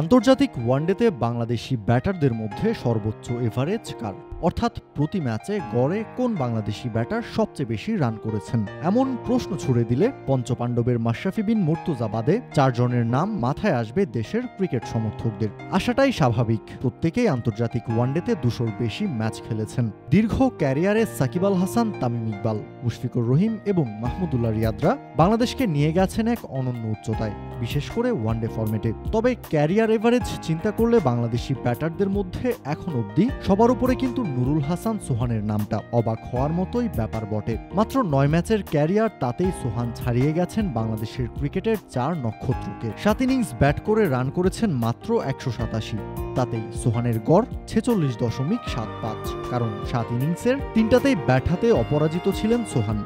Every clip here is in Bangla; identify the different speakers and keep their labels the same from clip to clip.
Speaker 1: আন্তর্জাতিক ওয়ানডেতে বাংলাদেশি ব্যাটারদের মধ্যে সর্বোচ্চ এভারেজ কার, অর্থাৎ প্রতি ম্যাচে গড়ে কোন বাংলাদেশি ব্যাটার সবচেয়ে বেশি রান করেছেন, এমন প্রশ্ন ছুড়ে দিলে পঞ্চপাণ্ডবের মাশরাফি বিন মুর্তজা বাদে 4 জনের নাম মাথায় আসবে দেশের ক্রিকেট সমর্থকদের। আশাটাই স্বাভাবিক, প্রত্যেকেই আন্তর্জাতিক ওয়ানডেতে 200-র বেশি ম্যাচ খেলেছেন। দীর্ঘ ক্যারিয়ারে সাকিব আল হাসান, তামিম ইকবাল, মুশফিকুর রহিম এবং মাহমুদুল্লাহ রিয়াদরা বাংলাদেশকে নিয়ে গেছেন এক অনন্য উচ্চতায়, বিশেষ করে ওয়ানডে ফরম্যাটে। তবে ক্যারিয়ার এভারেজ চিন্তা করলে বাংলাদেশি ব্যাটারদের মধ্যে এখন অবধি সবার উপরে কিন্তু নুরুল হাসান সোহানের নামটা অবাক হওয়ার মতোই ব্যাপার বটে। মাত্র 9 ম্যাচের ক্যারিয়ার, তাতেই সোহান ছাড়িয়ে গেছেন বাংলাদেশের ক্রিকেটের 4 নক্ষত্রকে। 7 ইনিংস ব্যাট করে রান করেছেন মাত্র 187, তাতেই সোহানের গড় 46.75, কারণ 7 ইনিংসের 3টাতেই ব্যাট হাতে অপরাজিত ছিলেন সোহান।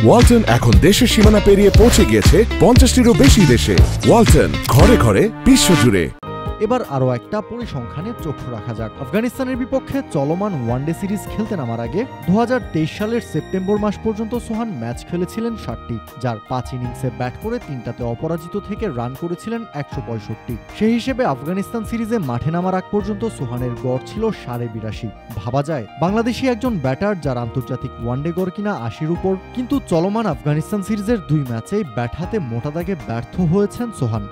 Speaker 2: ওয়ালটন এখন দেশের সীমানা পেরিয়ে পৌঁছে গিয়েছে 50টিরও বেশি দেশে। ওয়ালটন, ঘরে ঘরে বিশ্বজুড়ে।
Speaker 1: এবার আরও একটা পরিসংখ্যানে চোখ রাখা যাক। আফগানিস্তানের বিপক্ষে চলমান ওয়ানডে সিরিজ খেলতে নামার আগে 2023 সালের সেপ্টেম্বর মাস পর্যন্ত সোহান ম্যাচ খেলেছিলেন 60টি, যার 5 ইনিংসে ব্যাট করে 3টাতে অপরাজিত থেকে রান করেছিলেন 165। সেই হিসেবে আফগানিস্তান সিরিজে মাঠে নামার আগ পর্যন্ত সোহানের গড় ছিল 82.5। ভাবা যায় বাংলাদেশি একজন ব্যাটার যার আন্তর্জাতিক ওয়ানডে গড় কিনা 80-র উপর, কিন্তু চলমান আফগানিস্তান সিরিজের 2 ম্যাচেই ব্যাট হাতে মোটা দাগে ব্যর্থ হয়েছেন সোহান।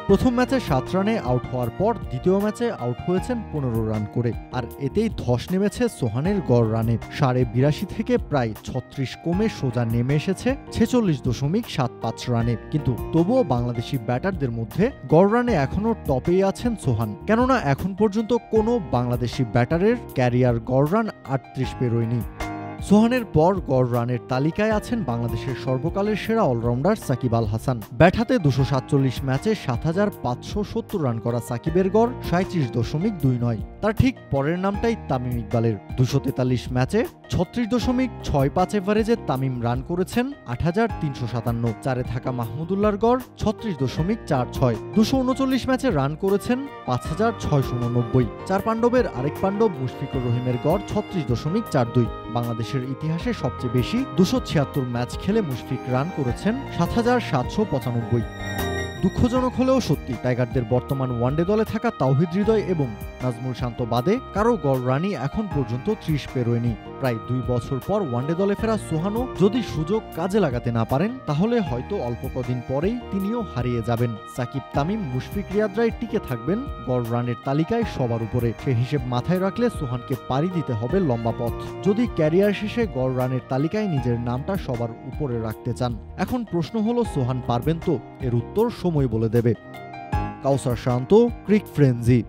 Speaker 1: প্রথম ম্যাচে 7 রানে আউট হওয়ার পর দ্বিতীয় ম্যাচে আউট হয়েছেন 15 রান করে, আর এতেই ধস নেমেছে সোহানের গড় রানে। 82.5 থেকে প্রায় 36 কমে সোজা নেমে এসেছে 46.75 রানে। কিন্তু তবুও বাংলাদেশি ব্যাটারদের মধ্যে গড় রানে এখনও টপেই আছেন সোহান, কেননা এখন পর্যন্ত কোনো বাংলাদেশি ব্যাটারের ক্যারিয়ার গড় রান 38 পেরোয়নি। সোহানের পর গড় রানের তালিকায় আছেন বাংলাদেশের সর্বকালের সেরা অলরাউন্ডার সাকিব আল হাসান। ব্যাট হাতে 247 ম্যাচে 7,570 রান করা সাকিবের গড় 37.29। তার ঠিক পরের নামটাই তামিম ইকবালের। 243 ম্যাচে 36.65 এভারেজে তামিম রান করেছেন 8,357। 4-এ থাকা মাহমুদুল্লাহর গড় 36.46। 239 ম্যাচে রান করেছেন 5,689। 4 পাণ্ডবের আরেক পাণ্ডব মুশফিকুর রহিমের গড় 36.42। বাংলাদেশের ইতিহাসে সবচেয়ে বেশি 276 ম্যাচ খেলে মুশফিক রান করেছেন 7,795। দুঃখজনক হলেও সত্যি, টাইগারদের বর্তমান ওয়ানডে দলে থাকা তাওহিদ হৃদয় এবং নাজমুল শান্ত বাদে কারো গড় রানই এখন পর্যন্ত 30 পেরোয়নি। প্রায় 2 বছর পর ওয়ানডে দলে ফেরা সোহানও যদি সুযোগ কাজে লাগাতে না পারেন, তাহলে হয়তো অল্প কদিন পরেই তিনিও হারিয়ে যাবেন। সাকিব, তামিম, মুশফিক, রিয়াদরাই টিকে থাকবেন গড় রানের তালিকায় সবার উপরে। সে হিসেব মাথায় রাখলে সোহানকে পাড়ি দিতে হবে লম্বা পথ, যদি ক্যারিয়ার শেষে গড় রানের তালিকায় নিজের নামটা সবার উপরে রাখতে চান। এখন প্রশ্ন হলো, সোহান পারবেন তো? এর উত্তর সময় বলে দেবে। কাউসার শান্ত, ক্রিক ফ্রেঞ্জি।